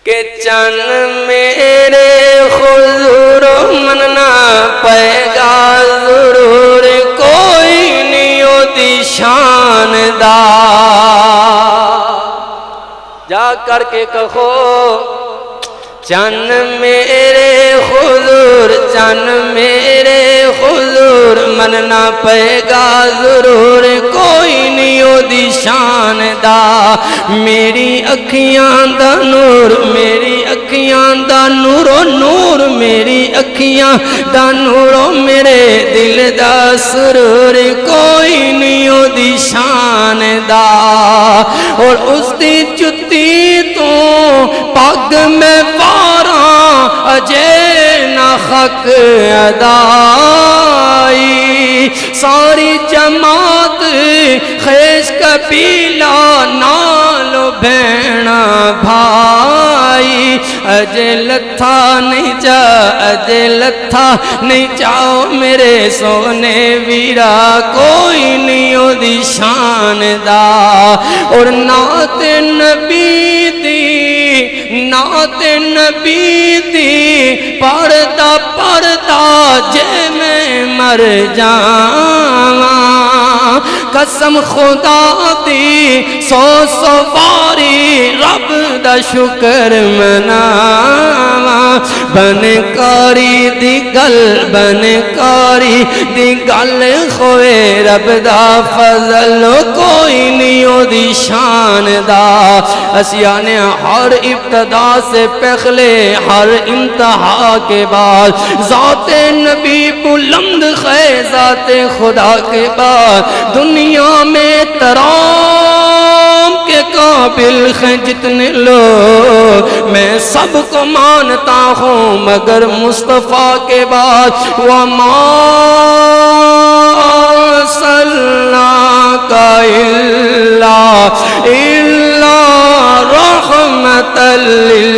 کہ چن میرے حضور مننا پائے گا ضرور کوئی نہیں ہوتی شان دا جا کر کے کہو چن میرے حضور چن میرے حضور مننا پائے گا ضرور کوئی نہیں ہوتی شان دا میری اکھیاں دا نور میری اکھیاں دا نورو نور میری اکھیاں دا نورو میرے دل دا سرور کوئی نہیں ہوتی شان دا اور اس دی جتی تو پگ میں اجے نہ حق ادائی ساری جماعت خیش قبیلہ نالو بہنا بھائی اجے لتھا نہیں جا اجے لتھا نہیں جاؤ میرے سونے ویرا کوئی نہیں ہو دی شان دا اور نعت نبی دی نعت نبی دی پڑھتا پڑھتا جے میں مر جاواں قسم خدا دی سو باری رب دا شکر مناواں بنکاری دی گل ہوئے رب دا فضل کوئی نہیں ہو دی شان دا اسیانے ہر ابتدا سے پہلے ہر انتہا کے بعد ذات نبی بلند ہے ذات خدا کے بعد دنیا میں ترام کے قابل ہیں جتنے لوگ میں سب کو مانتا ہوں مگر مصطفیٰ کے بعد وَمَا صَلَّاكَ إِلَّا رَحْمَةً لِلْعَالَمِينَ